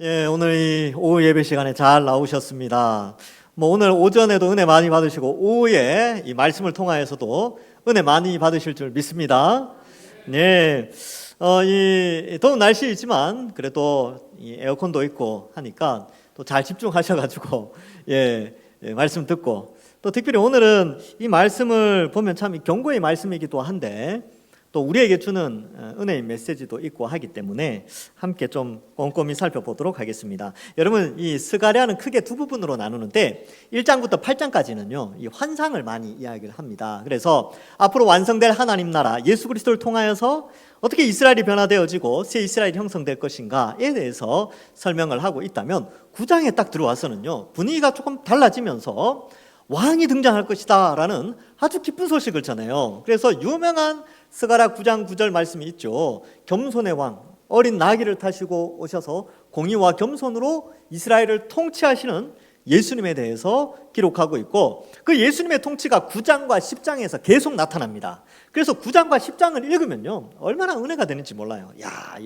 예, 오늘 이 오후 예배 시간에 잘 나오셨습니다. 오늘 오전에도 은혜 많이 받으시고 오후에 이 말씀을 통하여서도 은혜 많이 받으실 줄 믿습니다. 네, 이 더운 날씨이지만 그래도 이 에어컨도 있고 하니까 또 잘 집중하셔가지고 말씀 듣고 또 특별히 오늘은 이 말씀을 보면 참 경고의 말씀이기도 한데 또 우리에게 주는 은혜의 메시지도 있고 하기 때문에 함께 좀 꼼꼼히 살펴보도록 하겠습니다. 여러분, 이 스가랴는 크게 두 부분으로 나누는데 1장부터 8장까지는요 이 환상을 많이 이야기를 합니다. 그래서 앞으로 완성될 하나님 나라 예수 그리스도를 통하여서 어떻게 이스라엘이 변화되어지고 새 이스라엘이 형성될 것인가에 대해서 설명을 하고 있다면 9장에 딱 들어와서는요 분위기가 조금 달라지면서 왕이 등장할 것이다 라는 아주 기쁜 소식을 전해요. 그래서 유명한 스가랴 9장 9절 말씀이 있죠. 겸손의 왕, 어린 나귀를 타시고 오셔서 공의와 겸손으로 이스라엘을 통치하시는 예수님에 대해서 기록하고 있고, 그 예수님의 통치가 9장과 10장에서 계속 나타납니다. 그래서 9장과 10장을 읽으면요 얼마나 은혜가 되는지 몰라요. 야,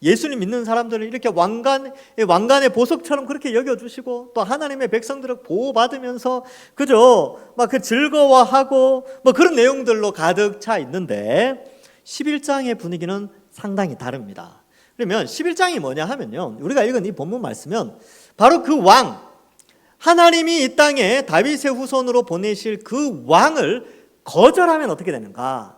예수님 믿는 사람들을 이렇게 왕관의 보석처럼 그렇게 여겨주시고 또 하나님의 백성들을 보호받으면서 그저 막 그 즐거워하고 그런 내용들로 가득 차 있는데 11장의 분위기는 상당히 다릅니다. 그러면 11장이 뭐냐 하면요 우리가 읽은 이 본문 말씀은 바로 그 왕, 하나님이 이 땅에 다윗의 후손으로 보내실 그 왕을 거절하면 어떻게 되는가,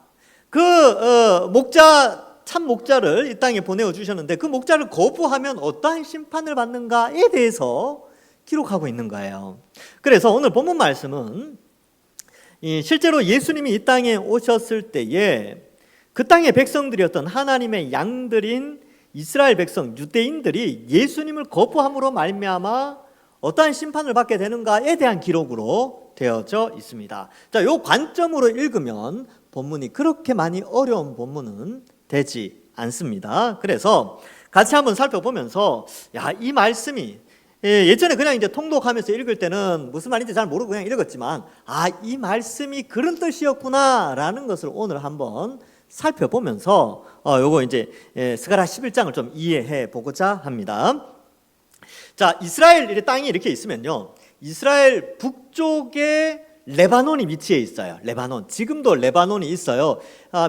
참 목자를 이 땅에 보내어 주셨는데 그 목자를 거부하면 어떠한 심판을 받는가에 대해서 기록하고 있는 거예요. 그래서 오늘 본문 말씀은 실제로 예수님이 이 땅에 오셨을 때에 그 땅의 백성들이었던 하나님의 양들인 이스라엘 백성, 유대인들이 예수님을 거부함으로 말미암아 어떠한 심판을 받게 되는가에 대한 기록으로 되어져 있습니다. 자, 이 관점으로 읽으면 본문이 그렇게 많이 어려운 본문은 되지 않습니다. 그래서 같이 한번 살펴보면서 이 말씀이 예전에 그냥 이제 통독하면서 읽을 때는 무슨 말인지 잘 모르고 그냥 읽었지만 이 말씀이 그런 뜻이었구나라는 것을 오늘 한번 살펴보면서 요거 이제 스가랴 11장을 좀 이해해 보고자 합니다. 자, 이스라엘 땅이 이렇게 있으면요 이스라엘 북쪽에 레바논이 위치해 있어요. 레바논, 지금도 레바논이 있어요.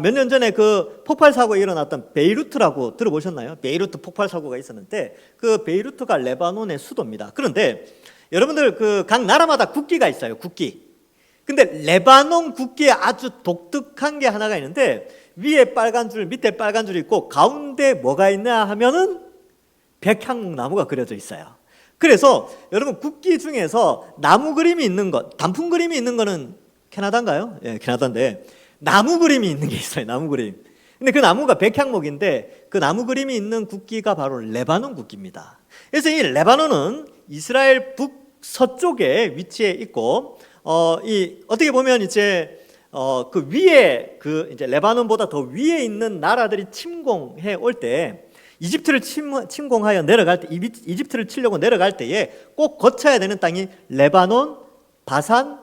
몇 년 전에 그 폭발 사고가 일어났던 베이루트라고 들어보셨나요? 베이루트 폭발 사고가 있었는데 그 베이루트가 레바논의 수도입니다. 그런데 여러분들 각 나라마다 국기가 있어요. 국기. 근데 레바논 국기에 아주 독특한 게 하나가 있는데 위에 빨간 줄, 밑에 빨간 줄이 있고 가운데 뭐가 있냐 하면은 백향목 나무가 그려져 있어요. 그래서 여러분 국기 중에서 나무 그림이 있는 것, 단풍 그림이 있는 거는 캐나다인가요? 예, 캐나다인데 나무 그림이 있는 게 있어요. 나무 그림. 근데 그 나무가 백향목인데 그 나무 그림이 있는 국기가 바로 레바논 국기입니다. 그래서 이 레바논은 이스라엘 북서쪽에 위치해 있고 어떻게 보면 이제 그 위에 이제 레바논보다 더 위에 있는 나라들이 침공해 올 때 이집트를 침공하여 내려갈 때, 이집트를 치려고 내려갈 때에 꼭 거쳐야 되는 땅이 레바논, 바산,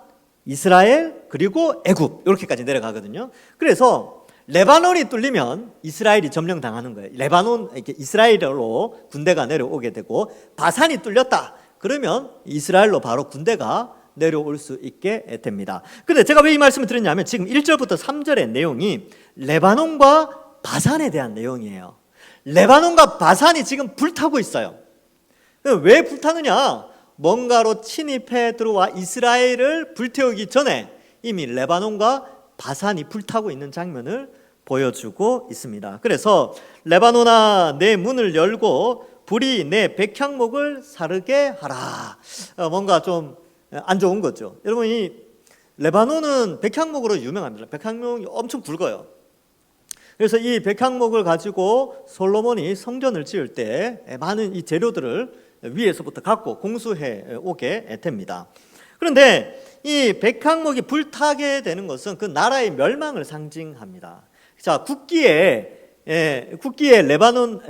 이스라엘, 그리고 애굽 이렇게까지 내려가거든요. 그래서 레바논이 뚫리면 이스라엘이 점령당하는 거예요. 레바논, 이스라엘로 군대가 내려오게 되고 바산이 뚫렸다 그러면 이스라엘로 바로 군대가 내려올 수 있게 됩니다. 근데 제가 왜 이 말씀을 드렸냐면 지금 1절부터 3절의 내용이 레바논과 바산에 대한 내용이에요. 레바논과 바산이 지금 불타고 있어요. 왜 불타느냐? 뭔가로 침입해 들어와 이스라엘을 불태우기 전에 이미 레바논과 바산이 불타고 있는 장면을 보여주고 있습니다. 그래서 레바논아 내 문을 열고 불이 내 백향목을 사르게 하라. 뭔가 좀 안 좋은 거죠. 여러분 이 레바논은 백향목으로 유명합니다. 백향목이 엄청 굵어요. 그래서 이 백향목을 가지고 솔로몬이 성전을 지을 때 많은 이 재료들을 위에서부터 갖고 공수해 오게 됩니다. 그런데 이 백향목이 불타게 되는 것은 그 나라의 멸망을 상징합니다. 자, 국기에 레바논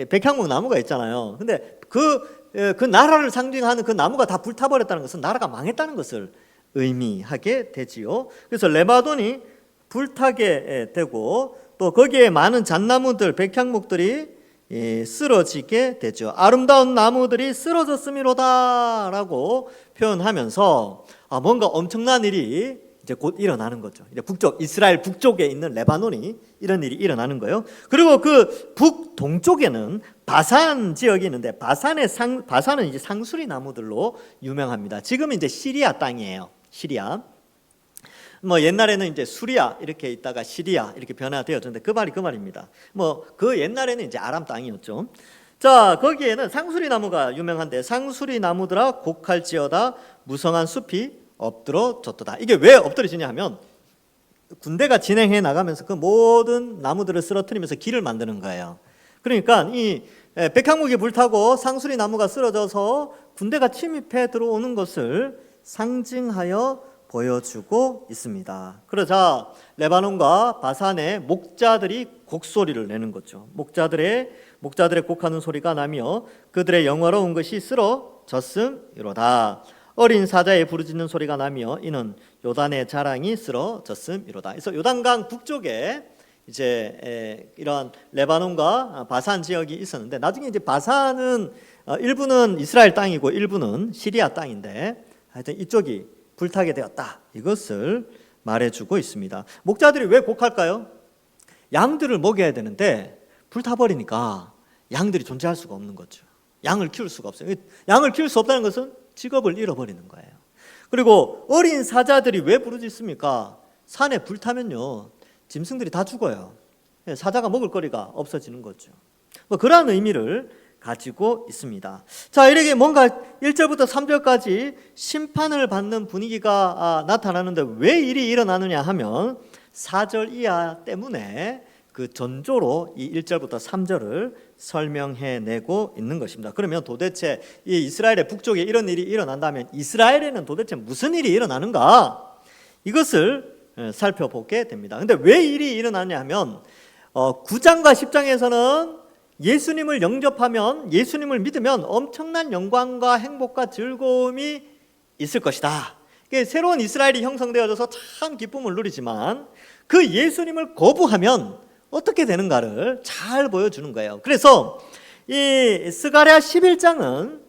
백향목 나무가 있잖아요. 근데 그 나라를 상징하는 그 나무가 다 불타버렸다는 것은 나라가 망했다는 것을 의미하게 되지요. 그래서 레바논이 불타게 되고 또 거기에 많은 잣나무들, 백향목들이 쓰러지게 되죠. 아름다운 나무들이 쓰러졌음이로다라고 표현하면서 뭔가 엄청난 일이 이제 곧 일어나는 거죠. 이제 이스라엘 북쪽에 있는 레바논이 이런 일이 일어나는 거예요. 그리고 그 북동쪽에는 바산 지역이 있는데 바산은 이제 상수리 나무들로 유명합니다. 지금 이제 시리아 땅이에요. 시리아. 옛날에는 이제 수리아 이렇게 있다가 시리아 이렇게 변화되었는데 그 말입니다. 그 옛날에는 이제 아람 땅이었죠. 자, 거기에는 상수리 나무가 유명한데 상수리 나무들아 곡할지어다 무성한 숲이 엎드러졌도다. 이게 왜 엎드러지냐 하면 군대가 진행해 나가면서 그 모든 나무들을 쓰러뜨리면서 길을 만드는 거예요. 그러니까 이 백향목이 불타고 상수리 나무가 쓰러져서 군대가 침입해 들어오는 것을 상징하여 보여주고 있습니다. 그러자 레바논과 바산의 목자들이 곡소리를 내는 거죠. 목자들의 곡하는 소리가 나며 그들의 영화로운 것이 쓰러졌음이로다. 어린 사자의 부르짖는 소리가 나며 이는 요단의 자랑이 쓰러졌음이로다. 그래서 요단강 북쪽에 이제 이러한 레바논과 바산 지역이 있었는데 나중에 이제 바산은 일부는 이스라엘 땅이고 일부는 시리아 땅인데 하여튼 이쪽이 불타게 되었다. 이것을 말해주고 있습니다. 목자들이 왜 곡할까요? 양들을 먹여야 되는데 불타버리니까 양들이 존재할 수가 없는 거죠. 양을 키울 수가 없어요. 양을 키울 수 없다는 것은 직업을 잃어버리는 거예요. 그리고 어린 사자들이 왜 부르짖습니까? 산에 불타면요 짐승들이 다 죽어요. 사자가 먹을 거리가 없어지는 거죠. 그러한 의미를 가지고 있습니다. 자, 이렇게 뭔가 1절부터 3절까지 심판을 받는 분위기가 나타나는데 왜 일이 일어나느냐 하면 4절 이하 때문에 그 전조로 이 1절부터 3절을 설명해내고 있는 것입니다. 그러면 도대체 이 이스라엘의 북쪽에 이런 일이 일어난다면 이스라엘에는 도대체 무슨 일이 일어나는가? 이것을 살펴보게 됩니다. 근데 왜 일이 일어나냐 하면 9장과 10장에서는 예수님을 영접하면 예수님을 믿으면 엄청난 영광과 행복과 즐거움이 있을 것이다. 새로운 이스라엘이 형성되어져서 참 기쁨을 누리지만 그 예수님을 거부하면 어떻게 되는가를 잘 보여주는 거예요. 그래서 이 스가랴 11장은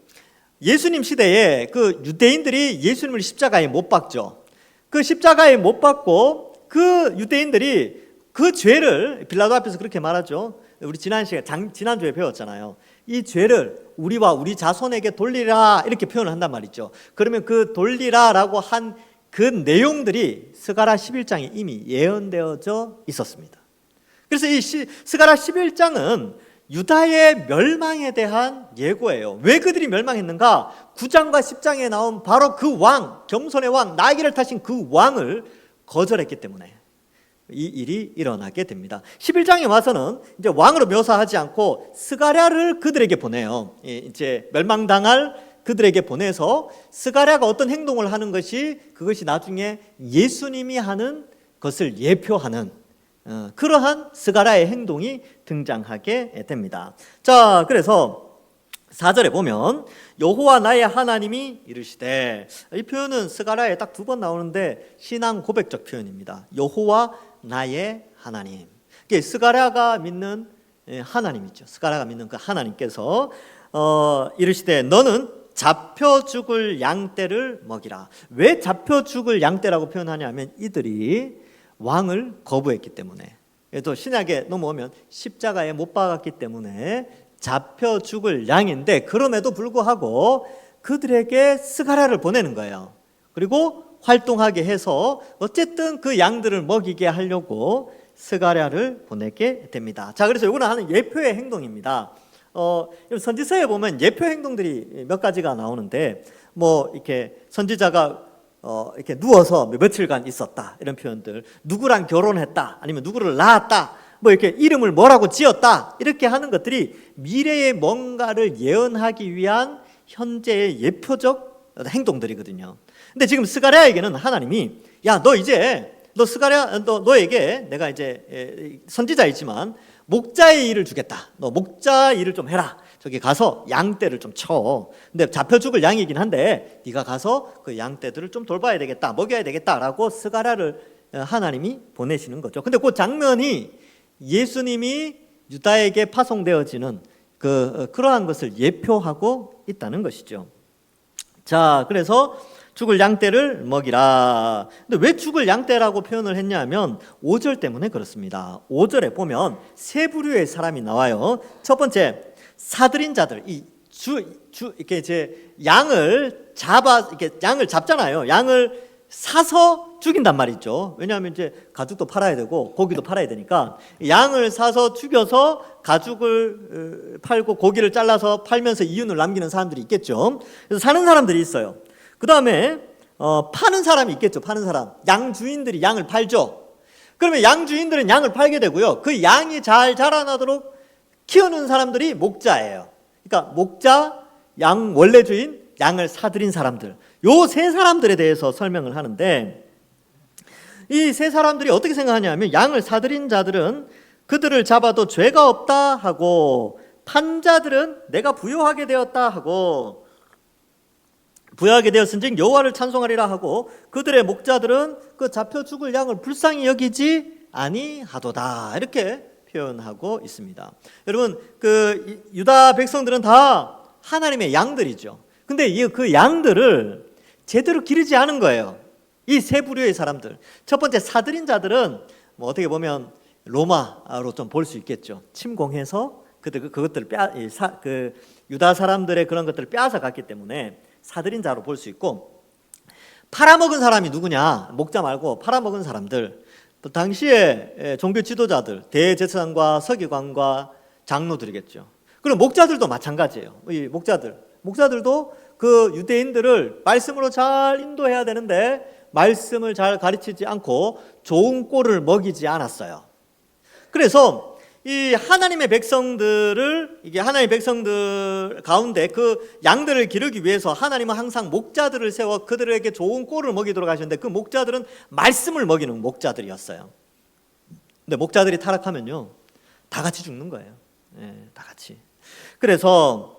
예수님 시대에 그 유대인들이 예수님을 십자가에 못 박죠. 그 십자가에 못 박고 그 유대인들이 그 죄를 빌라도 앞에서 그렇게 말하죠. 우리 지난주에 배웠잖아요. 이 죄를 우리와 우리 자손에게 돌리라 이렇게 표현을 한단 말이죠. 그러면 그 돌리라라고 한 그 내용들이 스가랴 11장에 이미 예언되어져 있었습니다. 그래서 이 스가랴 11장은 유다의 멸망에 대한 예고예요. 왜 그들이 멸망했는가? 9장과 10장에 나온 바로 그 왕, 겸손의 왕, 나귀를 타신 그 왕을 거절했기 때문에 이 일이 일어나게 됩니다. 11장에 와서는 이제 왕으로 묘사하지 않고 스가랴를 그들에게 보내요. 이제 멸망당할 그들에게 보내서 스가랴가 어떤 행동을 하는 것이 그것이 나중에 예수님이 하는 것을 예표하는 그러한 스가랴의 행동이 등장하게 됩니다. 자, 그래서 4절에 보면 여호와 나의 하나님이 이르시되, 이 표현은 스가랴에 딱 2번 나오는데 신앙 고백적 표현입니다. 여호와 나의 하나님. 스가랴가 믿는 하나님이죠. 스가랴가 믿는 그 하나님께서 이르시되 너는 잡혀 죽을 양떼를 먹이라. 왜 잡혀 죽을 양떼라고 표현하냐면 이들이 왕을 거부했기 때문에. 또 신약에 넘어오면 십자가에 못 박았기 때문에 잡혀 죽을 양인데 그럼에도 불구하고 그들에게 스가랴를 보내는 거예요. 그리고 활동하게 해서 어쨌든 그 양들을 먹이게 하려고 스가랴를 보내게 됩니다. 자, 그래서 이거는 하는 예표의 행동입니다. 선지서에 보면 예표 행동들이 몇 가지가 나오는데 이렇게 선지자가 이렇게 누워서 며칠간 있었다 이런 표현들, 누구랑 결혼했다 아니면 누구를 낳았다 이렇게 이름을 뭐라고 지었다 이렇게 하는 것들이 미래의 뭔가를 예언하기 위한 현재의 예표적 행동들이거든요. 근데 지금 스가랴에게는 하나님이 너에게 내가 이제 선지자이지만 목자의 일을 주겠다. 너 목자 일을 좀 해라. 저기 가서 양떼를 좀 쳐. 근데 잡혀 죽을 양이긴 한데 네가 가서 그 양떼들을 좀 돌봐야 되겠다. 먹여야 되겠다라고 스가랴를 하나님이 보내시는 거죠. 근데 그 장면이 예수님이 유다에게 파송되어지는 그러한 것을 예표하고 있다는 것이죠. 자, 그래서 죽을 양떼를 먹이라. 근데 왜 죽을 양떼라고 표현을 했냐면 5절 때문에 그렇습니다. 5절에 보면 세 부류의 사람이 나와요. 첫 번째, 사들인 자들. 이렇게 이제 양을 잡잖아요. 양을 사서 죽인단 말이죠. 왜냐하면 이제 가죽도 팔아야 되고 고기도 팔아야 되니까 양을 사서 죽여서 가죽을 팔고 고기를 잘라서 팔면서 이윤을 남기는 사람들이 있겠죠. 그래서 사는 사람들이 있어요. 그 다음에 파는 사람이 있겠죠. 파는 사람. 양 주인들이 양을 팔죠. 그러면 양 주인들은 양을 팔게 되고요. 그 양이 잘 자라나도록 키우는 사람들이 목자예요. 그러니까 목자, 양 원래 주인, 양을 사들인 사람들. 요 세 사람들에 대해서 설명을 하는데 이 세 사람들이 어떻게 생각하냐면 양을 사들인 자들은 그들을 잡아도 죄가 없다 하고 판 자들은 내가 부요하게 되었다 하고 부요하게 되었은즉 여호와를 찬송하리라 하고 그들의 목자들은 그 잡혀 죽을 양을 불쌍히 여기지 아니하도다 이렇게 표현하고 있습니다. 여러분 그 유다 백성들은 다 하나님의 양들이죠. 근데 그 양들을 제대로 기르지 않은 거예요. 이 세 부류의 사람들. 첫 번째 사들인 자들은 뭐 어떻게 보면 로마로 좀 볼 수 있겠죠. 침공해서 그것들을 유다 사람들의 그런 것들을 빼앗아 갔기 때문에 사들인 자로 볼 수 있고, 팔아먹은 사람이 누구냐? 목자 말고 팔아먹은 사람들. 또 당시에 종교 지도자들, 대제사장과 서기관과 장로들이겠죠. 그리고 목자들도 마찬가지예요. 이 목자들도 그 유대인들을 말씀으로 잘 인도해야 되는데 말씀을 잘 가르치지 않고 좋은 꼴을 먹이지 않았어요. 그래서 이 하나님의 백성들 가운데 그 양들을 기르기 위해서 하나님은 항상 목자들을 세워 그들에게 좋은 꼴을 먹이도록 하셨는데 그 목자들은 말씀을 먹이는 목자들이었어요. 근데 목자들이 타락하면요, 다 같이 죽는 거예요. 네, 다 같이. 그래서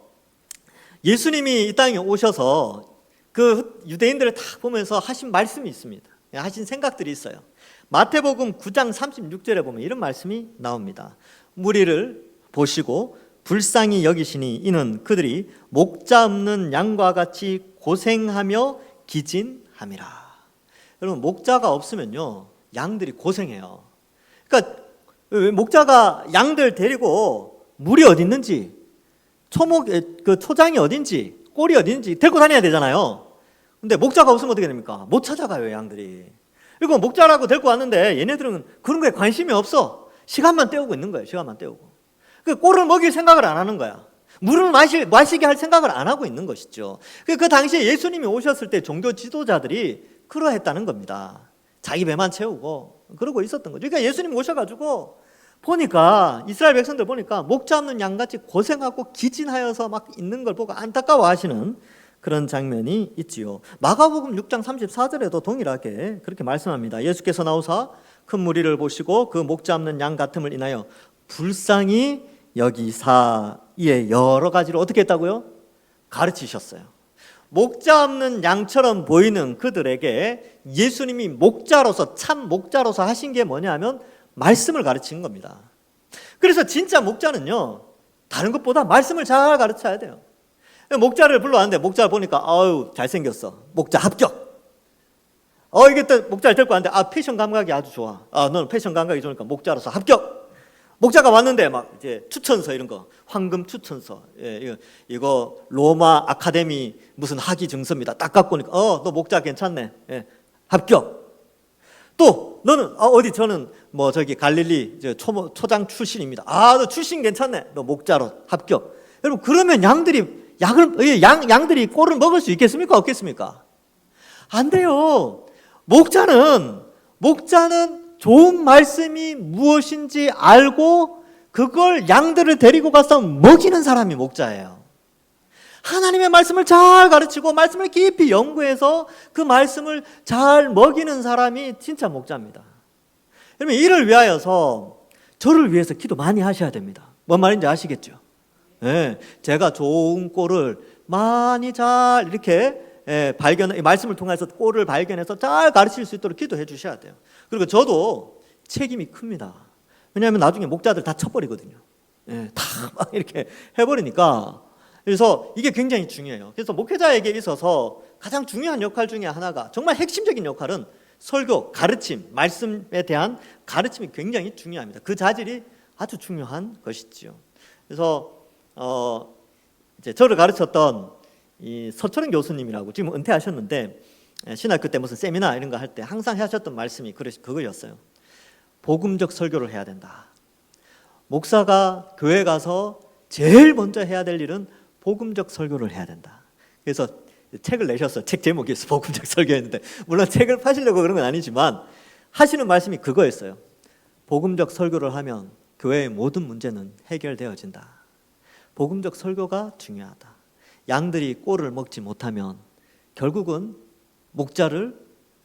예수님이 이 땅에 오셔서 그 유대인들을 딱 보면서 하신 말씀이 있습니다. 하신 생각들이 있어요. 마태복음 9장 36절에 보면 이런 말씀이 나옵니다. 무리를 보시고 불쌍히 여기시니 이는 그들이 목자 없는 양과 같이 고생하며 기진함이라. 여러분 목자가 없으면요 양들이 고생해요. 그러니까 목자가 양들 데리고 물이 어디 있는지 초장이 어딘지 꼴이 어딘지 데리고 다녀야 되잖아요. 근데 목자가 없으면 어떻게 됩니까? 못 찾아가요 양들이. 그리고 목자라고 데리고 왔는데 얘네들은 그런 거에 관심이 없어. 시간만 때우고 있는 거예요. 시간만 때우고. 그 꼴을 먹일 생각을 안 하는 거야. 물을 마시게 할 생각을 안 하고 있는 것이죠. 그 당시에 예수님이 오셨을 때 종교 지도자들이 그러했다는 겁니다. 자기 배만 채우고 그러고 있었던 거죠. 그러니까 예수님 오셔가지고 보니까 이스라엘 백성들 보니까 목자 없는 양같이 고생하고 기진하여서 막 있는 걸 보고 안타까워하시는 그런 장면이 있지요. 마가복음 6장 34절에도 동일하게 그렇게 말씀합니다. 예수께서 나오사 큰 무리를 보시고 그 목자 없는 양 같음을 인하여 불쌍히 여기사 이에 여러 가지로 어떻게 했다고요? 가르치셨어요. 목자 없는 양처럼 보이는 그들에게 예수님이 목자로서 참 목자로서 하신 게 뭐냐면 말씀을 가르치는 겁니다. 그래서 진짜 목자는요 다른 것보다 말씀을 잘 가르쳐야 돼요. 목자를 불러왔는데 목자를 보니까 아유 잘생겼어. 목자 합격. 이게 또 목자를 데리고 왔는데 패션 감각이 아주 좋아. 너는 패션 감각이 좋으니까 목자로서 합격. 목자가 왔는데 막 이제 추천서 이런 거 황금 추천서 이거 로마 아카데미 무슨 학위 증서입니다. 딱 갖고 오니까 너 목자 괜찮네. 합격. 또 너는 어디 저는 뭐 저기 갈릴리 초장 출신입니다. 너 출신 괜찮네. 너 목자로 합격. 여러분 그러면 양들이 꼴을 먹을 수 있겠습니까? 없겠습니까? 안 돼요. 목자는 좋은 말씀이 무엇인지 알고 그걸 양들을 데리고 가서 먹이는 사람이 목자예요. 하나님의 말씀을 잘 가르치고 말씀을 깊이 연구해서 그 말씀을 잘 먹이는 사람이 진짜 목자입니다. 여러분 이를 위하여서 저를 위해서 기도 많이 하셔야 됩니다. 뭔 말인지 아시겠죠? 제가 좋은 꼴을 많이 잘 이렇게 말씀을 통해서 꼴을 발견해서 잘 가르칠 수 있도록 기도해 주셔야 돼요. 그리고 저도 책임이 큽니다. 왜냐하면 나중에 목자들 다 쳐버리거든요. 다 막 이렇게 해버리니까, 그래서 이게 굉장히 중요해요. 그래서 목회자에게 있어서 가장 중요한 역할 중에 하나가, 정말 핵심적인 역할은 설교, 가르침, 말씀에 대한 가르침이 굉장히 중요합니다. 그 자질이 아주 중요한 것이지요. 그래서 이제 저를 가르쳤던 이 서철은 교수님이라고, 지금 은퇴하셨는데 신학교 때 무슨 세미나 이런 거 할 때 항상 하셨던 말씀이 그거였어요. 복음적 설교를 해야 된다. 목사가 교회 가서 제일 먼저 해야 될 일은 복음적 설교를 해야 된다. 그래서 책을 내셨어요. 책 제목이 복음적 설교였는데, 물론 책을 파시려고 그런 건 아니지만 하시는 말씀이 그거였어요. 복음적 설교를 하면 교회의 모든 문제는 해결되어진다. 복음적 설교가 중요하다. 양들이 꼴을 먹지 못하면 결국은 목자를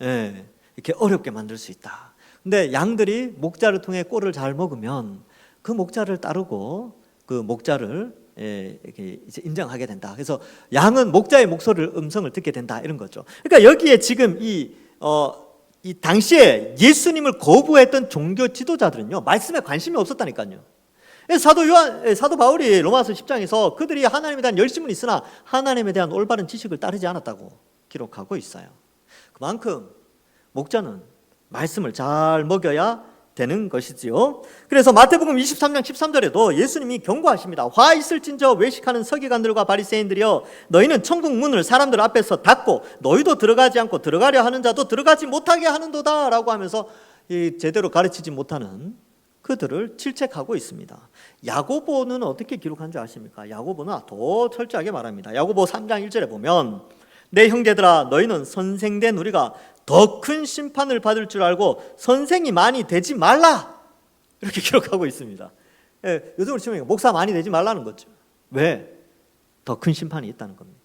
이렇게 어렵게 만들 수 있다. 근데 양들이 목자를 통해 꼴을 잘 먹으면 그 목자를 따르고 그 목자를 이렇게 이제 인정하게 된다. 그래서 양은 목자의 음성을 듣게 된다, 이런 거죠. 그러니까 여기에 지금 이 당시에 예수님을 거부했던 종교 지도자들은요, 말씀에 관심이 없었다니까요. 사도 바울이 로마서 10장에서 그들이 하나님에 대한 열심은 있으나 하나님에 대한 올바른 지식을 따르지 않았다고 기록하고 있어요. 그만큼 목자는 말씀을 잘 먹여야 되는 것이지요. 그래서 마태복음 23장 13절에도 예수님이 경고하십니다. 화 있을진저 외식하는 서기관들과 바리새인들이여, 너희는 천국 문을 사람들 앞에서 닫고 너희도 들어가지 않고 들어가려 하는 자도 들어가지 못하게 하는도다 라고 하면서 제대로 가르치지 못하는 그들을 질책하고 있습니다. 야고보는 어떻게 기록한 줄 아십니까? 야고보는 더 철저하게 말합니다. 야고보 3장 1절에 보면, 내 형제들아 너희는 선생된 우리가 더 큰 심판을 받을 줄 알고 선생이 많이 되지 말라, 이렇게 기록하고 있습니다. 요즘으로 치면 목사 많이 되지 말라는 거죠. 왜? 더 큰 심판이 있다는 겁니다.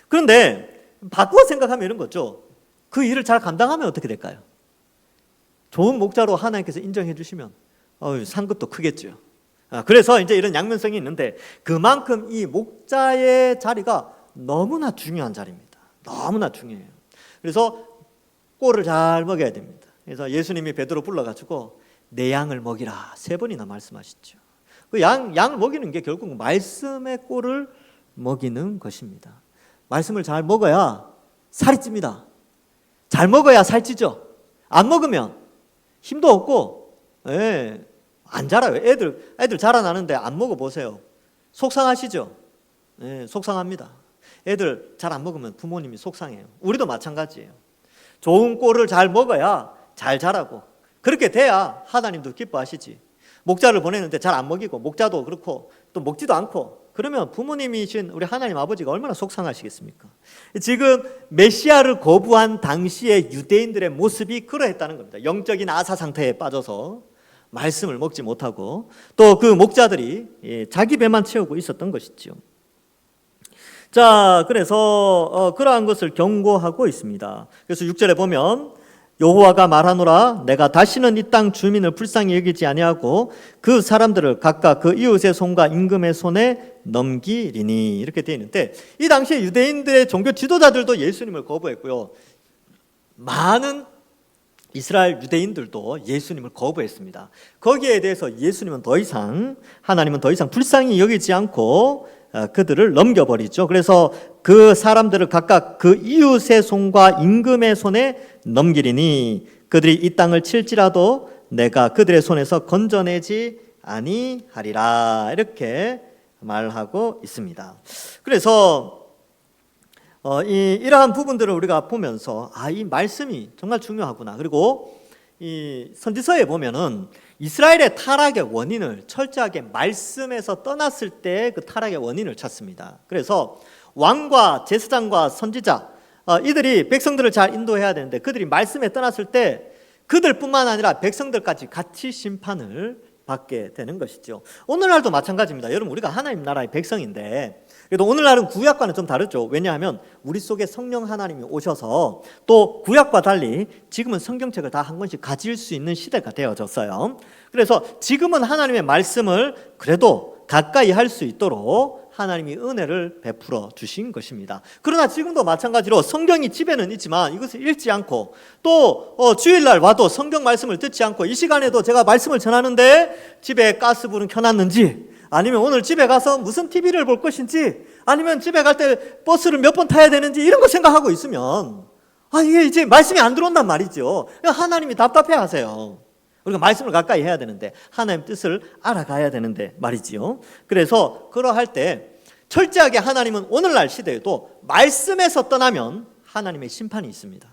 그런데 바꾸어 생각하면 이런 거죠. 그 일을 잘 감당하면 어떻게 될까요? 좋은 목자로 하나님께서 인정해 주시면 상급도 크겠죠. 그래서 이제 이런 양면성이 있는데, 그만큼 이 목자의 자리가 너무나 중요한 자리입니다. 너무나 중요해요. 그래서 꼴을 잘 먹여야 됩니다. 그래서 예수님이 베드로 불러가지고 내 양을 먹이라 3번이나 말씀하시죠. 그 양을 먹이는 게 결국 말씀의 꼴을 먹이는 것입니다. 말씀을 잘 먹어야 살이 찝니다. 잘 먹어야 살찌죠. 안 먹으면 힘도 없고 안 자라요. 애들 자라나는데 안 먹어보세요. 속상하시죠? 속상합니다. 애들 잘 안 먹으면 부모님이 속상해요. 우리도 마찬가지예요. 좋은 꼴을 잘 먹어야 잘 자라고, 그렇게 돼야 하나님도 기뻐하시지. 목자를 보내는데 잘 안 먹이고 목자도 그렇고 또 먹지도 않고 그러면 부모님이신 우리 하나님 아버지가 얼마나 속상하시겠습니까? 지금 메시아를 거부한 당시의 유대인들의 모습이 그러했다는 겁니다. 영적인 아사 상태에 빠져서 말씀을 먹지 못하고, 또 그 목자들이 자기 배만 채우고 있었던 것이죠. 자, 그래서 그러한 것을 경고하고 있습니다. 그래서 6절에 보면, 여호와가 말하노라, 내가 다시는 이 땅 주민을 불쌍히 여기지 아니하고 그 사람들을 각각 그 이웃의 손과 임금의 손에 넘기리니, 이렇게 되어 있는데, 이 당시에 유대인들의 종교 지도자들도 예수님을 거부했고요, 많은 이스라엘 유대인들도 예수님을 거부했습니다. 거기에 대해서 하나님은 더 이상 불쌍히 여기지 않고 그들을 넘겨버리죠. 그래서 그 사람들을 각각 그 이웃의 손과 임금의 손에 넘기리니 그들이 이 땅을 칠지라도 내가 그들의 손에서 건져내지 아니하리라, 이렇게 말하고 있습니다. 그래서 이러한 부분들을 우리가 보면서 이 말씀이 정말 중요하구나. 그리고 이 선지서에 보면은 이스라엘의 타락의 원인을 철저하게 말씀에서 떠났을 때 그 타락의 원인을 찾습니다. 그래서 왕과 제사장과 선지자, 이들이 백성들을 잘 인도해야 되는데 그들이 말씀에 떠났을 때 그들뿐만 아니라 백성들까지 같이 심판을 받게 되는 것이죠. 오늘날도 마찬가지입니다. 여러분, 우리가 하나님 나라의 백성인데, 그래도 오늘날은 구약과는 좀 다르죠. 왜냐하면 우리 속에 성령 하나님이 오셔서 또 구약과 달리 지금은 성경책을 다 한 권씩 가질 수 있는 시대가 되어졌어요. 그래서 지금은 하나님의 말씀을 그래도 가까이 할 수 있도록 하나님이 은혜를 베풀어 주신 것입니다. 그러나 지금도 마찬가지로 성경이 집에는 있지만 이것을 읽지 않고, 또 주일날 와도 성경 말씀을 듣지 않고, 이 시간에도 제가 말씀을 전하는데 집에 가스불은 켜놨는지 아니면 오늘 집에 가서 무슨 TV를 볼 것인지, 아니면 집에 갈 때 버스를 몇 번 타야 되는지 이런 거 생각하고 있으면 이게 이제 말씀이 안 들어온단 말이죠. 하나님이 답답해 하세요. 우리가 말씀을 가까이 해야 되는데, 하나님 뜻을 알아가야 되는데 말이지요. 그래서 그러할 때 철저하게 하나님은 오늘날 시대에도 말씀에서 떠나면 하나님의 심판이 있습니다.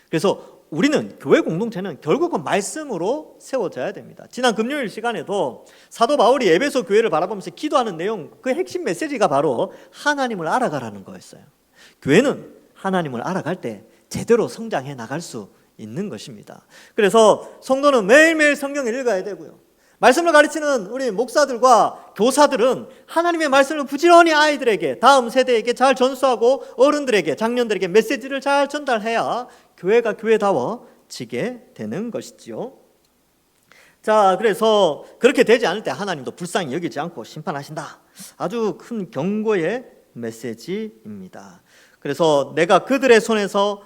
그래서 우리는 교회 공동체는 결국은 말씀으로 세워져야 됩니다. 지난 금요일 시간에도 사도 바울이 에베소 교회를 바라보면서 기도하는 내용, 그 핵심 메시지가 바로 하나님을 알아가라는 거였어요. 교회는 하나님을 알아갈 때 제대로 성장해 나갈 수 있는 것입니다. 그래서 성도는 매일매일 성경을 읽어야 되고요. 말씀을 가르치는 우리 목사들과 교사들은 하나님의 말씀을 부지런히 아이들에게, 다음 세대에게 잘 전수하고 어른들에게, 장년들에게 메시지를 잘 전달해야 교회가 교회다워지게 되는 것이지요. 자, 그래서 그렇게 되지 않을 때 하나님도 불쌍히 여기지 않고 심판하신다. 아주 큰 경고의 메시지입니다. 그래서 내가 그들의 손에서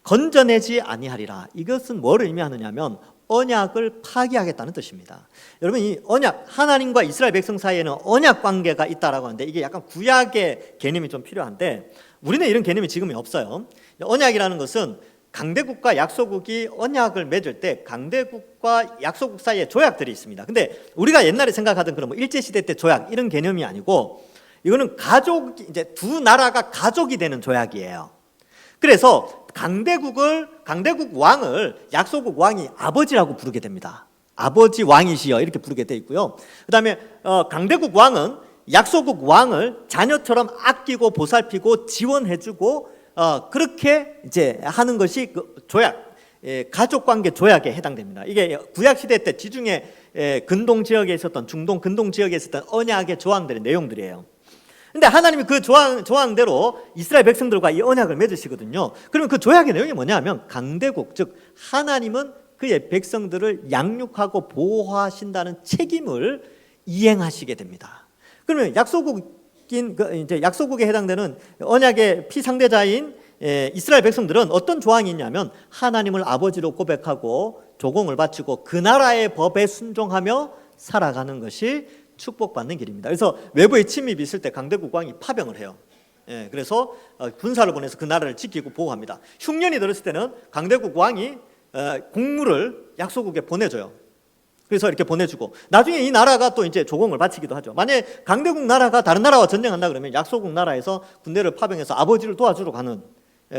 건져내지 아니하리라. 이것은 뭘 의미하느냐면 언약을 파기하겠다는 뜻입니다. 여러분, 이 언약, 하나님과 이스라엘 백성 사이에는 언약 관계가 있다라고 하는데, 이게 약간 구약의 개념이 좀 필요한데 우리는 이런 개념이 지금은 없어요. 언약이라는 것은 강대국과 약소국이 언약을 맺을 때 강대국과 약소국 사이에 조약들이 있습니다. 근데 우리가 옛날에 생각하던 그런 뭐 일제시대 때 조약 이런 개념이 아니고, 이거는 가족, 이제 두 나라가 가족이 되는 조약이에요. 그래서 강대국 왕을 약소국 왕이 아버지라고 부르게 됩니다. 아버지 왕이시여 이렇게 부르게 돼 있고요. 그다음에 강대국 왕은 약소국 왕을 자녀처럼 아끼고 보살피고 지원해주고 그렇게 이제 하는 것이 그 조약, 가족관계 조약에 해당됩니다. 이게 구약 시대 때 지중해 근동 지역에 있었던, 중동 근동 지역에 있었던 언약의 조항들의 내용들이에요. 근데 하나님이 그 조항대로 이스라엘 백성들과 이 언약을 맺으시거든요. 그러면 그 조약의 내용이 뭐냐면 강대국, 즉 하나님은 그의 백성들을 양육하고 보호하신다는 책임을 이행하시게 됩니다. 그러면 이제 약소국에 해당되는 언약의 피상대자인 이스라엘 백성들은 어떤 조항이 있냐면 하나님을 아버지로 고백하고 조공을 바치고 그 나라의 법에 순종하며 살아가는 것이 축복받는 길입니다. 그래서 외부의 침입이 있을 때 강대국 왕이 파병을 해요. 그래서 군사를 보내서 그 나라를 지키고 보호합니다. 흉년이 들었을 때는 강대국 왕이 공무를 약소국에 보내줘요. 그래서 이렇게 보내주고 나중에 이 나라가 또 이제 조공을 바치기도 하죠. 만약에 강대국 나라가 다른 나라와 전쟁한다 그러면 약소국 나라에서 군대를 파병해서 아버지를 도와주러 가는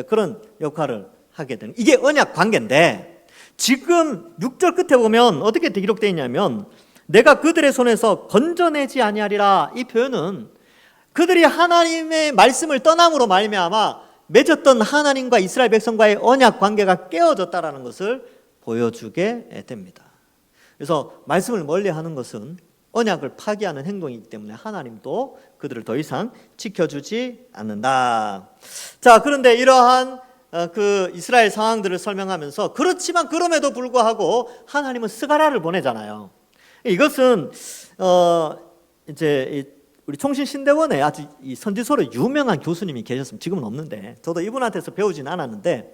그런 역할을 하게 되는, 이게 언약 관계인데, 지금 6절 끝에 보면 어떻게 기록되어 있냐면 내가 그들의 손에서 건져내지 아니하리라. 이 표현은 그들이 하나님의 말씀을 떠남으로 말미암아 맺었던 하나님과 이스라엘 백성과의 언약 관계가 깨어졌다라는 것을 보여주게 됩니다. 그래서 말씀을 멀리하는 것은 언약을 파기하는 행동이기 때문에 하나님도 그들을 더 이상 지켜주지 않는다. 자, 그런데 이러한 그 이스라엘 상황들을 설명하면서 그렇지만 그럼에도 불구하고 하나님은 스가랴를 보내잖아요. 이것은 이제 우리 총신신대원에 아주 이 선지서로 유명한 교수님이 계셨습니다. 지금은 없는데 저도 이분한테서 배우진 않았는데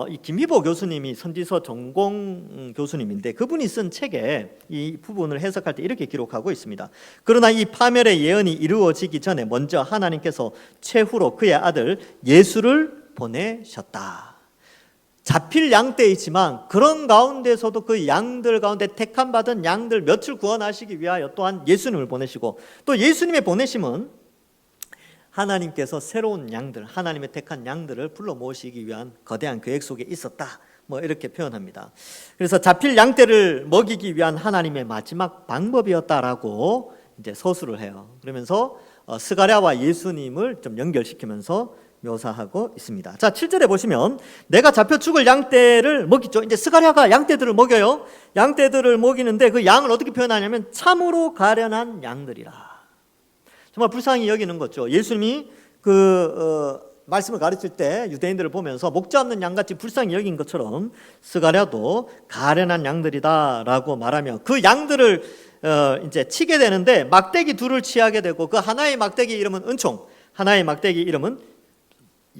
이 김희보 교수님이 선지서 전공 교수님인데 그분이 쓴 책에 이 부분을 해석할 때 이렇게 기록하고 있습니다. 그러나 이 파멸의 예언이 이루어지기 전에 먼저 하나님께서 최후로 그의 아들 예수를 보내셨다. 잡힐 양떼이지만 그런 가운데서도 그 양들 가운데 택함 받은 양들 몇을 구원하시기 위하여 또한 예수님을 보내시고, 또 예수님의 보내심은 하나님께서 새로운 양들, 하나님의 택한 양들을 불러 모으시기 위한 거대한 계획 속에 있었다. 뭐 이렇게 표현합니다. 그래서 잡힐 양떼를 먹이기 위한 하나님의 마지막 방법이었다라고 이제 서술을 해요. 그러면서 스가랴와 예수님을 좀 연결시키면서 묘사하고 있습니다. 자, 7절에 보시면 내가 잡혀 죽을 양떼를 먹이죠. 이제 스가랴가 양떼들을 먹여요. 양떼들을 먹이는데 그 양을 어떻게 표현하냐면 참으로 가련한 양들이라. 정말 불쌍히 여기는 거죠. 예수님이 말씀을 가르칠 때 유대인들을 보면서 목자 없는 양같이 불쌍히 여긴 것처럼 스가랴도 가련한 양들이다라고 말하며 그 양들을 이제 치게 되는데 막대기 둘을 취하게 되고 그 하나의 막대기 이름은 은총, 하나의 막대기 이름은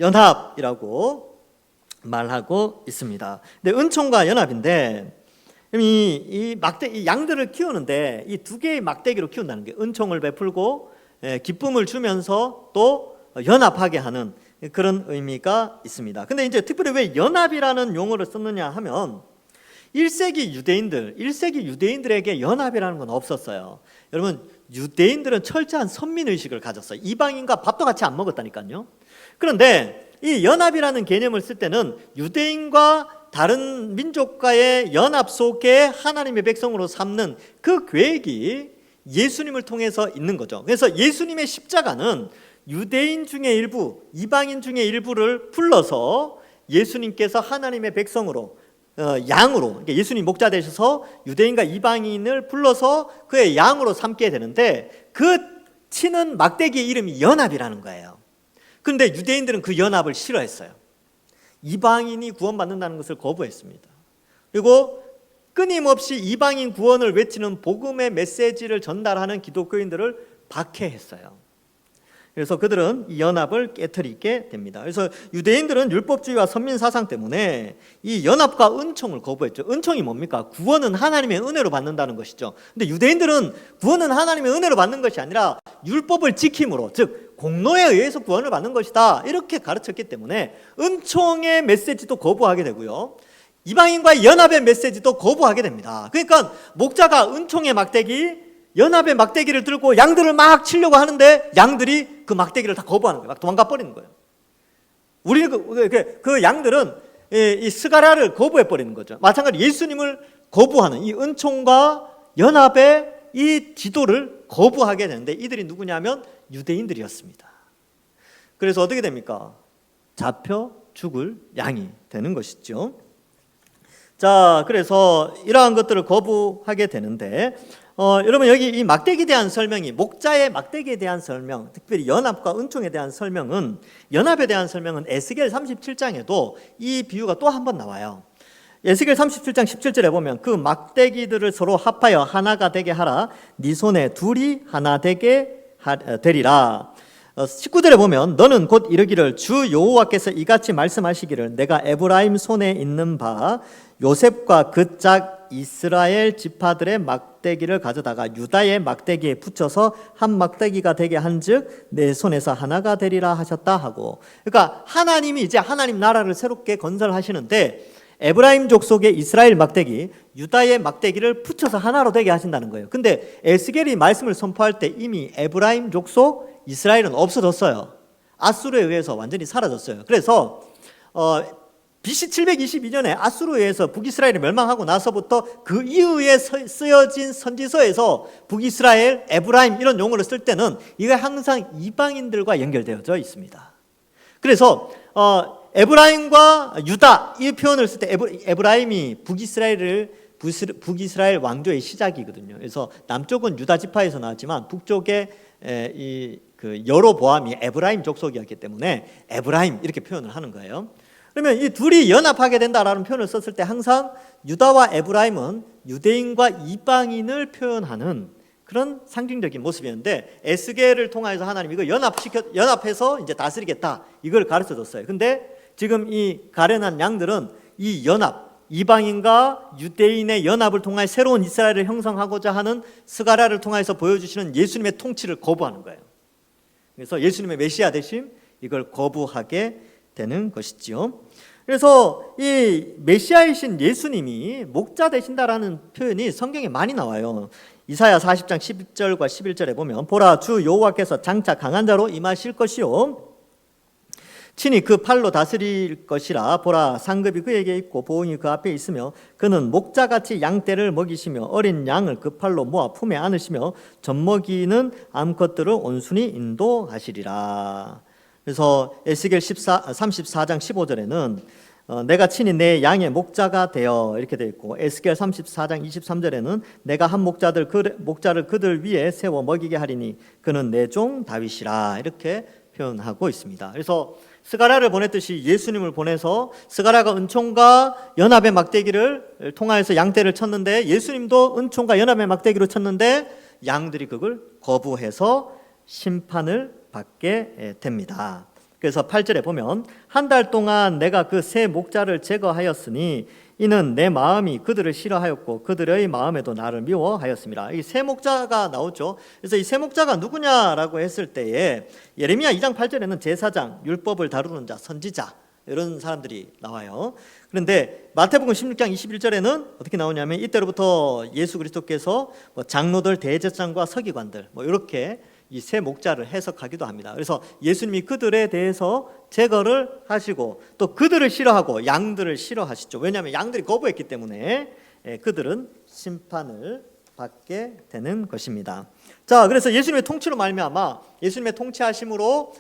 연합이라고 말하고 있습니다. 근데 은총과 연합인데 이 양들을 키우는데 이 두 개의 막대기로 키운다는 게 은총을 베풀고 기쁨을 주면서 또 연합하게 하는 그런 의미가 있습니다. 근데 이제 특별히 왜 연합이라는 용어를 썼느냐 하면 1세기 유대인들에게 연합이라는 건 없었어요. 여러분, 유대인들은 철저한 선민의식을 가졌어요. 이방인과 밥도 같이 안 먹었다니까요. 그런데 이 연합이라는 개념을 쓸 때는 유대인과 다른 민족과의 연합 속에 하나님의 백성으로 삼는 그 계획이 예수님을 통해서 있는 거죠. 그래서 예수님의 십자가는 유대인 중에 일부, 이방인 중에 일부를 불러서 예수님께서 하나님의 백성으로 양으로, 그러니까 예수님 목자 되셔서 유대인과 이방인을 불러서 그의 양으로 삼게 되는데 그 치는 막대기의 이름이 연합이라는 거예요. 그런데 유대인들은 그 연합을 싫어했어요. 이방인이 구원받는다는 것을 거부했습니다. 그리고 끊임없이 이방인 구원을 외치는 복음의 메시지를 전달하는 기독교인들을 박해했어요. 그래서 그들은 이 연합을 깨트리게 됩니다. 그래서 유대인들은 율법주의와 선민사상 때문에 이 연합과 은총을 거부했죠. 은총이 뭡니까? 구원은 하나님의 은혜로 받는다는 것이죠. 근데 유대인들은 구원은 하나님의 은혜로 받는 것이 아니라 율법을 지킴으로, 즉 공로에 의해서 구원을 받는 것이다, 이렇게 가르쳤기 때문에 은총의 메시지도 거부하게 되고요, 이방인과의 연합의 메시지도 거부하게 됩니다. 그러니까 목자가 은총의 막대기, 연합의 막대기를 들고 양들을 막 치려고 하는데 양들이 그 막대기를 다 거부하는 거예요. 막 도망가 버리는 거예요. 우리는 그 양들은 이 스가랴를 거부해 버리는 거죠. 마찬가지로 예수님을 거부하는 이 은총과 연합의 이 지도를 거부하게 되는데 이들이 누구냐면 유대인들이었습니다. 그래서 어떻게 됩니까? 잡혀 죽을 양이 되는 것이죠. 자, 그래서 이러한 것들을 거부하게 되는데 여러분, 여기 이 막대기에 대한 설명이, 목자의 막대기에 대한 설명, 특별히 연합과 은총에 대한 설명은, 연합에 대한 설명은 에스겔 37장에도 이 비유가 또 한 번 나와요. 에스겔 37장 17절에 보면 그 막대기들을 서로 합하여 하나가 되게 하라. 네 손에 둘이 하나 되게 되리라. 19절에 보면 너는 곧 이르기를 주 여호와께서 이같이 말씀하시기를 내가 에브라임 손에 있는 바 요셉과 그 짝 이스라엘 지파들의 막대기를 가져다가 유다의 막대기에 붙여서 한 막대기가 되게 한즉 내 손에서 하나가 되리라 하셨다 하고, 그러니까 하나님이 이제 하나님 나라를 새롭게 건설하시는데 에브라임 족속의 이스라엘 막대기, 유다의 막대기를 붙여서 하나로 되게 하신다는 거예요. 근데 에스겔이 말씀을 선포할 때 이미 에브라임 족속 이스라엘은 없어졌어요. 아수르에 의해서 완전히 사라졌어요. 그래서 BC 722년에 아수르에 의해서 북이스라엘이 멸망하고 나서부터 그 이후에 쓰여진 선지서에서 북이스라엘, 에브라임 이런 용어를 쓸 때는 이게 항상 이방인들과 연결되어져 있습니다. 그래서 에브라임과 유다 이 표현을 쓸 때 에브라임이 북이스라엘 왕조의 시작이거든요. 그래서 남쪽은 유다 지파에서 나왔지만 북쪽에 그 여로보암이 에브라임 족속이었기 때문에 에브라임 이렇게 표현을 하는 거예요. 그러면 이 둘이 연합하게 된다라는 표현을 썼을 때 항상 유다와 에브라임은 유대인과 이방인을 표현하는 그런 상징적인 모습이었는데 에스겔을 통해서 하나님이 이거 연합해서 이제 다스리겠다 이걸 가르쳐 줬어요. 근데 지금 이 가련한 양들은 이 연합, 이방인과 유대인의 연합을 통해 새로운 이스라엘을 형성하고자 하는 스가랴를 통해서 보여주시는 예수님의 통치를 거부하는 거예요. 그래서 예수님의 메시아 되심 이걸 거부하게 되는 것이지요. 그래서 이 메시아이신 예수님이 목자 되신다라는 표현이 성경에 많이 나와요. 이사야 40장 10절과 11절에 보면 보라 주 여호와께서 장차 강한 자로 임하실 것이요 친히 그 팔로 다스릴 것이라. 보라 상급이 그에게 있고 보응이 그 앞에 있으며 그는 목자같이 양떼를 먹이시며 어린 양을 그 팔로 모아 품에 안으시며 젖먹이는 암컷들을 온순히 인도하시리라. 그래서 에스겔 34장 15절에는 내가 친히 내 양의 목자가 되어 이렇게 되어 있고, 에스겔 34장 23절에는 내가 한 목자를 그들 위에 세워 먹이게 하리니 그는 내 종 다윗이라 이렇게 표현하고 있습니다. 그래서 스가랴를 보냈듯이 예수님을 보내서 스가랴가 은총과 연합의 막대기를 통하여서 양떼를 쳤는데 예수님도 은총과 연합의 막대기로 쳤는데 양들이 그걸 거부해서 심판을 받게 됩니다. 그래서 8절에 보면 한 달 동안 내가 그 세 목자를 제거하였으니 이는 내 마음이 그들을 싫어하였고 그들의 마음에도 나를 미워하였습니다. 이 세 목자가 나오죠. 그래서 이 세 목자가 누구냐라고 했을 때에 예레미야 2장 8절에는 제사장, 율법을 다루는 자, 선지자 이런 사람들이 나와요. 그런데 마태복음 16장 21절에는 어떻게 나오냐면 이때로부터 예수 그리스도께서 장로들, 대제사장과 서기관들 이렇게 이 세 목자를 해석하기도 합니다. 그래서 예수님이 그들에 대해서 제거를 하시고 또 그들을 싫어하고 양들을 싫어하시죠. 왜냐하면 양들이 거부했기 때문에 그들은 심판을 받게 되는 것입니다. 자, 그래서 예수님의 통치로 말미암아 예수님의 통치하심으로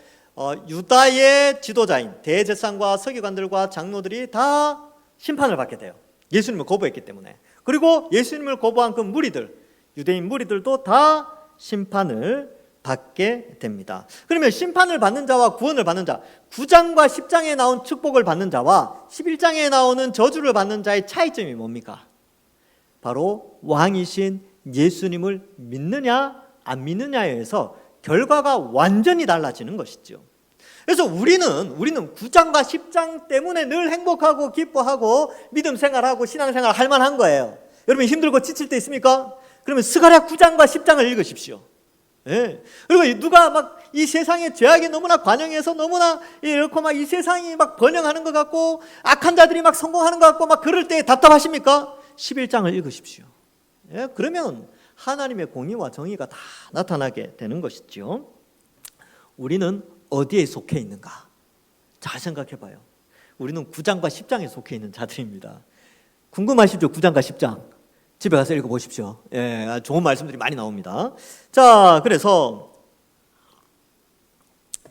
유다의 지도자인 대제사장과 서기관들과 장로들이 다 심판을 받게 돼요. 예수님을 거부했기 때문에. 그리고 예수님을 거부한 그 무리들, 유대인 무리들도 다 심판을 받게 됩니다. 그러면 심판을 받는 자와 구원을 받는 자, 9장과 10장에 나온 축복을 받는 자와 11장에 나오는 저주를 받는 자의 차이점이 뭡니까? 바로 왕이신 예수님을 믿느냐 안 믿느냐에 의해서 결과가 완전히 달라지는 것이죠. 그래서 우리는 9장과 10장 때문에 늘 행복하고 기뻐하고 믿음 생활하고 신앙 생활 할 만한 거예요. 여러분 힘들고 지칠 때 있습니까? 그러면 스가랴 9장과 10장을 읽으십시오. 예. 그리고 누가 막 이 세상의 죄악이 너무나 관영해서 너무나 이렇고 막 이 세상이 막 번영하는 것 같고 악한 자들이 막 성공하는 것 같고 막 그럴 때 답답하십니까? 11장을 읽으십시오. 예. 그러면 하나님의 공의와 정의가 다 나타나게 되는 것이죠. 우리는 어디에 속해 있는가? 잘 생각해 봐요. 우리는 9장과 10장에 속해 있는 자들입니다. 궁금하시죠? 9장과 10장. 집에 가서 읽어보십시오. 예, 좋은 말씀들이 많이 나옵니다. 자, 그래서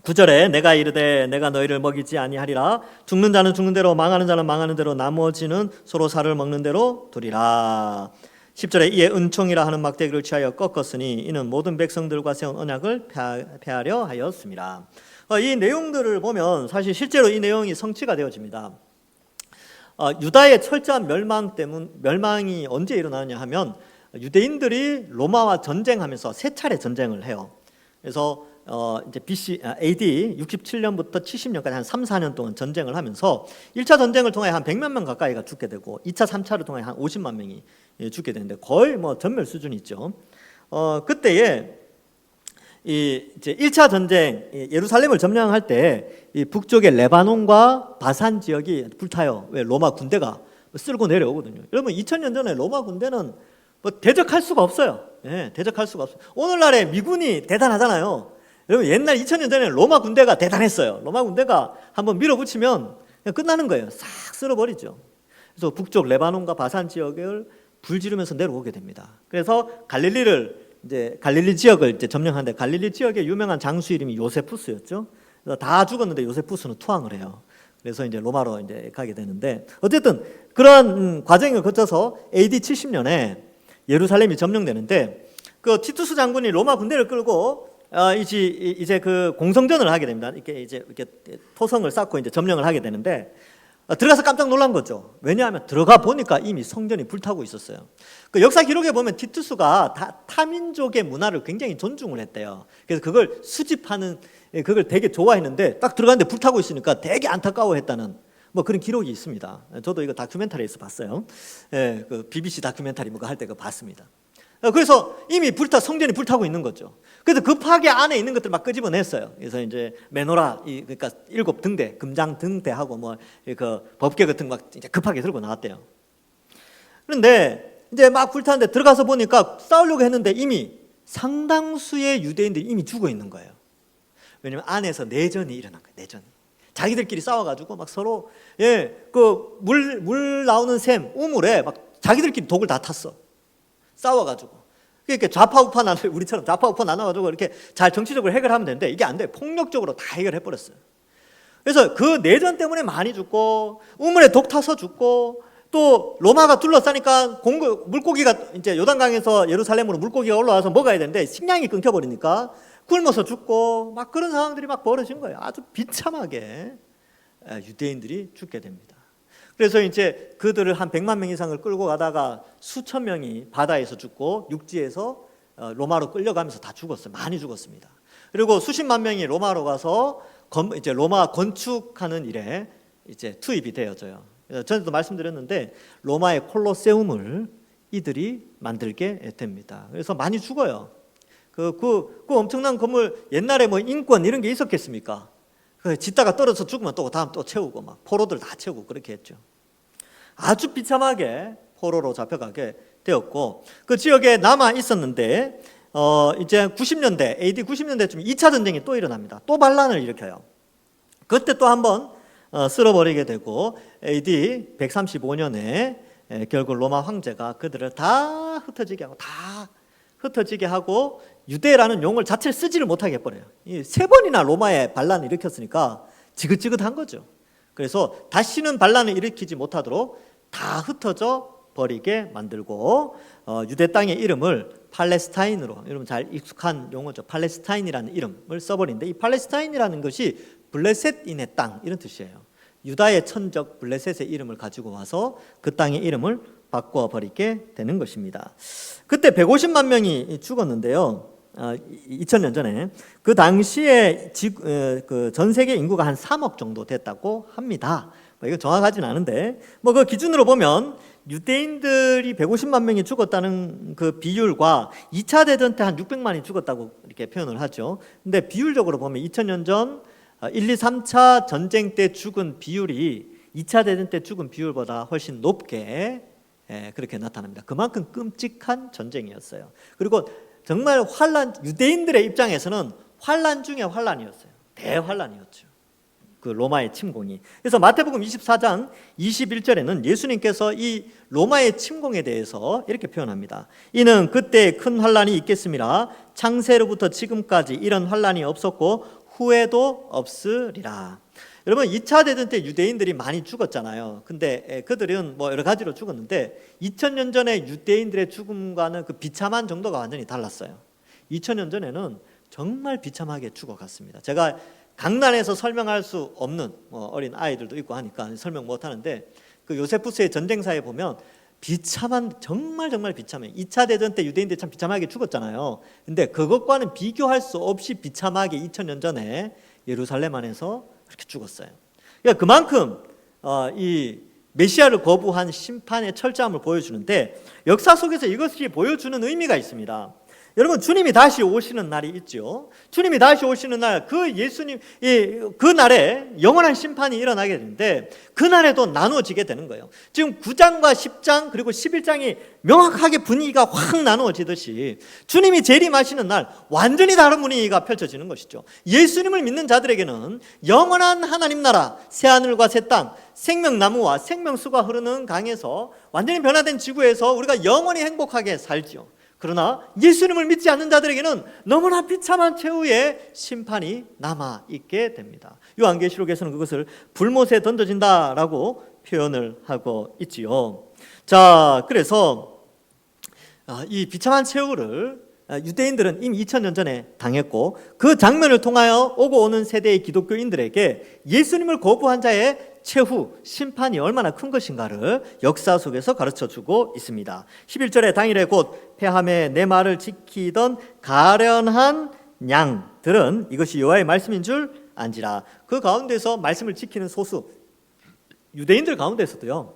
9절에 내가 이르되 내가 너희를 먹이지 아니하리라. 죽는 자는 죽는 대로 망하는 자는 망하는 대로 나머지는 서로 살을 먹는 대로 두리라. 10절에 이에 은총이라 하는 막대기를 취하여 꺾었으니 이는 모든 백성들과 세운 언약을 폐하려 하였습니다. 이 내용들을 보면 사실 실제로 이 내용이 성취가 되어집니다. 유다의 철저한 멸망이 언제 일어나느냐 하면 유대인들이 로마와 전쟁하면서 세 차례 전쟁을 해요. 그래서 이제 BC AD 67년부터 70년까지 한 3, 4년 동안 전쟁을 하면서 1차 전쟁을 통해 한 100만 명 가까이가 죽게 되고 2차, 3차를 통해 한 50만 명이 죽게 되는데 거의 전멸 수준이 있죠. 그때에 이제 1차 전쟁 예루살렘을 점령할 때 이 북쪽의 레바논과 바산 지역이 불타요. 왜? 로마 군대가 쓸고 내려오거든요. 여러분 2000년 전에 로마 군대는 대적할 수가 없어요. 예, 대적할 수가 없어요. 오늘날의 미군이 대단하잖아요. 여러분 옛날 2000년 전에 로마 군대가 대단했어요. 로마 군대가 한번 밀어붙이면 그냥 끝나는 거예요. 싹 쓸어버리죠. 그래서 북쪽 레바논과 바산 지역을 불지르면서 내려오게 됩니다. 그래서 갈릴리 지역을 이제 점령하는데 갈릴리 지역의 유명한 장수 이름이 요세푸스였죠. 그래서 다 죽었는데 요세푸스는 투항을 해요. 그래서 이제 로마로 이제 가게 되는데 어쨌든 그러한 과정을 거쳐서 AD 70년에 예루살렘이 점령되는데 그 티투스 장군이 로마 군대를 끌고 이제 그 공성전을 하게 됩니다. 이렇게 토성을 쌓고 이제 점령을 하게 되는데 들어가서 깜짝 놀란 거죠. 왜냐하면 들어가 보니까 이미 성전이 불타고 있었어요. 그 역사 기록에 보면 티투스가 타민족의 문화를 굉장히 존중을 했대요. 그래서 그걸 수집하는 그걸 되게 좋아했는데 딱 들어갔는데 불타고 있으니까 되게 안타까워했다는 그런 기록이 있습니다. 저도 이거 다큐멘터리에서 봤어요. 예, 그 BBC 다큐멘터리 할 때 그거 봤습니다. 그래서 이미 성전이 불타고 있는 거죠. 그래서 급하게 안에 있는 것들 막 끄집어냈어요. 그래서 이제 메노라, 그러니까 7등대, 금장 등대하고 그 법궤 같은 거 막 이제 급하게 들고 나왔대요. 그런데 이제 막 불타는데 들어가서 보니까 싸우려고 했는데 이미 상당수의 유대인들이 이미 죽어 있는 거예요. 왜냐면 안에서 내전이 일어난 거예요. 내전이. 자기들끼리 싸워가지고 막 서로 그 물 나오는 샘, 우물에 막 자기들끼리 독을 다 탔어. 싸워가지고. 그러니까 좌파우파 우리처럼 좌파우파 나눠가지고 이렇게 잘 정치적으로 해결하면 되는데 이게 안 돼. 폭력적으로 다 해결해버렸어요. 그래서 그 내전 때문에 많이 죽고 우물에 독 타서 죽고 또 로마가 둘러싸니까 물고기가 이제 요단강에서 예루살렘으로 물고기가 올라와서 먹어야 되는데 식량이 끊겨버리니까 굶어서 죽고 막 그런 상황들이 막 벌어진 거예요. 아주 비참하게 유대인들이 죽게 됩니다. 그래서 이제 그들을 한 100만 명 이상을 끌고 가다가 수천 명이 바다에서 죽고 육지에서 로마로 끌려가면서 다 죽었어요. 많이 죽었습니다. 그리고 수십만 명이 로마로 가서 이제 로마 건축하는 일에 이제 투입이 되어져요. 전에도 말씀드렸는데 로마의 콜로세움을 이들이 만들게 됩니다. 그래서 많이 죽어요. 그 엄청난 건물, 옛날에 뭐 인권 이런 게 있었겠습니까? 짓다가 떨어져 죽으면 또 다음 또 채우고 막 포로들 다 채우고 그렇게 했죠. 아주 비참하게 포로로 잡혀가게 되었고, 그 지역에 남아 있었는데 이제 90년대 AD 90년대쯤 2차 전쟁이 또 일어납니다. 또 반란을 일으켜요. 그때 또 한번 쓸어버리게 되고 AD 135년에 결국 로마 황제가 그들을 다 흩어지게 하고 유대라는 용어를 자체를 쓰지를 못하게 해버려요. 3번이나 로마에 반란을 일으켰으니까 지긋지긋한 거죠. 그래서 다시는 반란을 일으키지 못하도록 다 흩어져 버리게 만들고 유대 땅의 이름을 팔레스타인으로, 여러분 잘 익숙한 용어죠. 팔레스타인이라는 이름을 써버리는데, 이 팔레스타인이라는 것이 블레셋인의 땅 이런 뜻이에요. 유다의 천적 블레셋의 이름을 가지고 와서 그 땅의 이름을 바꿔버리게 되는 것입니다. 그때 150만 명이 죽었는데요. 2000년 전에 그 당시에 그 전 세계 인구가 한 3억 정도 됐다고 합니다. 이건 정확하지는 않은데 그 기준으로 보면 유대인들이 150만 명이 죽었다는 그 비율과 2차 대전 때 한 600만이 죽었다고 이렇게 표현을 하죠. 근데 비율적으로 보면 2000년 전 1, 2, 3차 전쟁 때 죽은 비율이 2차 대전 때 죽은 비율보다 훨씬 높게 그렇게 나타납니다. 그만큼 끔찍한 전쟁이었어요. 그리고 정말 유대인들의 입장에서는 환란 중에 환란이었어요. 대환란이었죠. 그 로마의 침공이. 그래서 마태복음 24장 21절에는 예수님께서 이 로마의 침공에 대해서 이렇게 표현합니다. 이는 그때 큰 환란이 있겠음이라 창세로부터 지금까지 이런 환란이 없었고 후에도 없으리라. 여러분 2차 대전 때 유대인들이 많이 죽었잖아요. 근데 그들은 여러 가지로 죽었는데 2000년 전에 유대인들의 죽음과는 그 비참한 정도가 완전히 달랐어요. 2000년 전에는 정말 비참하게 죽어갔습니다. 제가 강단에서 설명할 수 없는 어린 아이들도 있고 하니까 설명 못하는데, 그 요세푸스의 전쟁사에 보면 정말 비참해요. 2차 대전 때 유대인들이 참 비참하게 죽었잖아요. 근데 그것과는 비교할 수 없이 비참하게 2000년 전에 예루살렘 안에서 그렇게 죽었어요. 그러니까 그만큼 이 메시아를 거부한 심판의 철저함을 보여주는데, 역사 속에서 이것이 보여주는 의미가 있습니다. 여러분 주님이 다시 오시는 날이 있죠. 주님이 다시 오시는 날, 그 날에 영원한 심판이 일어나게 되는데 그날에도 나누어지게 되는 거예요. 지금 9장과 10장 그리고 11장이 명확하게 분위기가 확 나누어지듯이 주님이 재림하시는 날 완전히 다른 분위기가 펼쳐지는 것이죠. 예수님을 믿는 자들에게는 영원한 하나님 나라, 새하늘과 새 땅, 생명나무와 생명수가 흐르는 강에서 완전히 변화된 지구에서 우리가 영원히 행복하게 살지요. 그러나 예수님을 믿지 않는 자들에게는 너무나 비참한 최후의 심판이 남아있게 됩니다. 요한계시록에서는 그것을 불못에 던져진다라고 표현을 하고 있지요. 자, 그래서 이 비참한 최후를 유대인들은 이미 2000년 전에 당했고, 그 장면을 통하여 오고 오는 세대의 기독교인들에게 예수님을 거부한 자의 최후 심판이 얼마나 큰 것인가를 역사 속에서 가르쳐주고 있습니다. 11절에 당일에 곧 폐함에 내 말을 지키던 가련한 양들은 이것이 여호와의 말씀인 줄 안지라. 그 가운데서 말씀을 지키는 소수, 유대인들 가운데서도요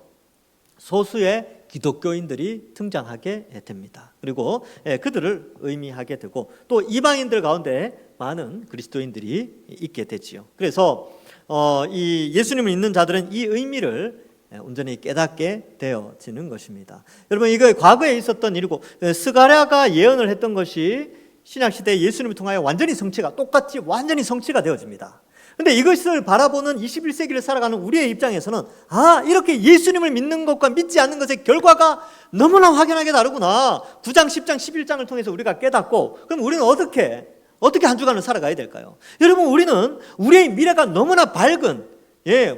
소수의 기독교인들이 등장하게 됩니다. 그리고 그들을 의미하게 되고 또 이방인들 가운데 많은 그리스도인들이 있게 되지요. 그래서 이 예수님을 믿는 자들은 이 의미를 온전히 깨닫게 되어지는 것입니다. 여러분 이거 과거에 있었던 일이고, 스가랴가 예언을 했던 것이 신약시대에 예수님을 통하여 똑같이 완전히 성취가 되어집니다. 근데 이것을 바라보는 21세기를 살아가는 우리의 입장에서는 이렇게 예수님을 믿는 것과 믿지 않는 것의 결과가 너무나 확연하게 다르구나. 9장, 10장, 11장을 통해서 우리가 깨닫고, 그럼 우리는 어떻게 한 주간을 살아가야 될까요? 여러분 우리는 우리의 미래가 너무나 밝은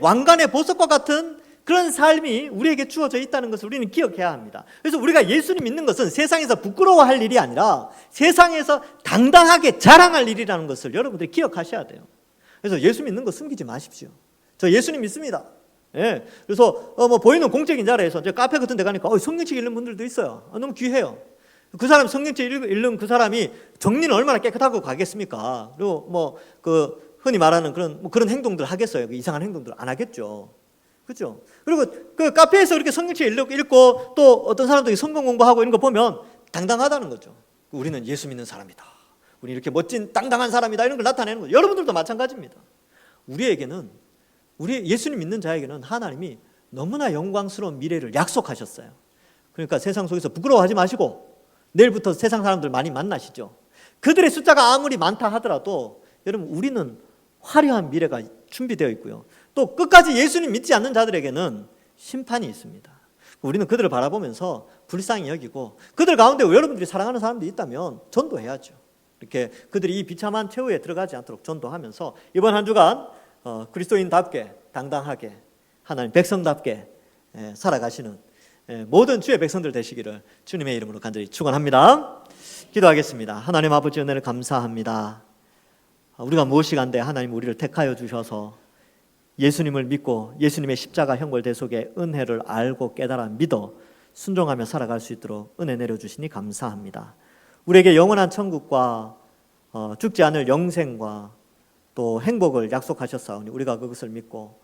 왕관의 보석과 같은 그런 삶이 우리에게 주어져 있다는 것을 우리는 기억해야 합니다. 그래서 우리가 예수님 믿는 것은 세상에서 부끄러워할 일이 아니라 세상에서 당당하게 자랑할 일이라는 것을 여러분들이 기억하셔야 돼요. 그래서 예수 믿는 거 숨기지 마십시오. 저 예수님 믿습니다. 그래서 보이는 공적인 자리에서 이제 카페 같은 데 가니까 성경책 읽는 분들도 있어요. 너무 귀해요. 그 사람 성경책 읽는 그 사람이 정리는 얼마나 깨끗하고 가겠습니까? 그리고 흔히 말하는 그런 행동들 하겠어요? 이상한 행동들 안 하겠죠. 그렇죠? 그리고 그 카페에서 이렇게 성경책 읽고 또 어떤 사람들이 성경 공부하고 이런 거 보면 당당하다는 거죠. 우리는 예수 믿는 사람이다. 우리 이렇게 멋진 당당한 사람이다. 이런 걸 나타내는 거죠. 여러분들도 마찬가지입니다. 우리에게는 우리 예수님 믿는 자에게는 하나님이 너무나 영광스러운 미래를 약속하셨어요. 그러니까 세상 속에서 부끄러워하지 마시고 내일부터 세상 사람들 많이 만나시죠. 그들의 숫자가 아무리 많다 하더라도 여러분 우리는 화려한 미래가 준비되어 있고요. 또 끝까지 예수님 믿지 않는 자들에게는 심판이 있습니다. 우리는 그들을 바라보면서 불쌍히 여기고 그들 가운데 여러분들이 사랑하는 사람들이 있다면 전도해야죠. 이렇게 그들이 이 비참한 최후에 들어가지 않도록 전도하면서 이번 한 주간 그리스도인답게 당당하게 하나님 백성답게 살아가시는 모든 주의 백성들 되시기를 주님의 이름으로 간절히 축원합니다. 기도하겠습니다. 하나님 아버지 은혜를 감사합니다. 우리가 무엇이간데 하나님 우리를 택하여 주셔서 예수님을 믿고 예수님의 십자가 형벌 대속의 은혜를 알고 깨달아 믿어 순종하며 살아갈 수 있도록 은혜 내려주시니 감사합니다. 우리에게 영원한 천국과 죽지 않을 영생과 또 행복을 약속하셨사오니 우리가 그것을 믿고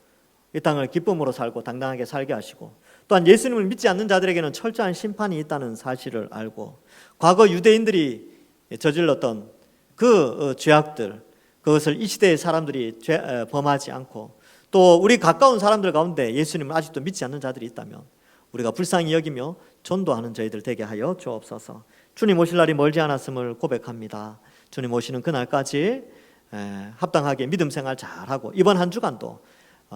이 땅을 기쁨으로 살고 당당하게 살게 하시고 또한 예수님을 믿지 않는 자들에게는 철저한 심판이 있다는 사실을 알고 과거 유대인들이 저질렀던 그 죄악들 그것을 이 시대의 사람들이 범하지 않고 또 우리 가까운 사람들 가운데 예수님을 아직도 믿지 않는 자들이 있다면 우리가 불쌍히 여기며 전도하는 저희들 되게 하여 주옵소서. 주님 오실 날이 멀지 않았음을 고백합니다. 주님 오시는 그날까지 합당하게 믿음 생활 잘하고 이번 한 주간도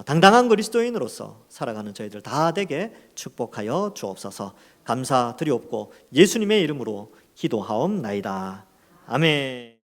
당당한 그리스도인으로서 살아가는 저희들 다 되게 축복하여 주옵소서. 감사드리옵고 예수님의 이름으로 기도하옵나이다. 아멘.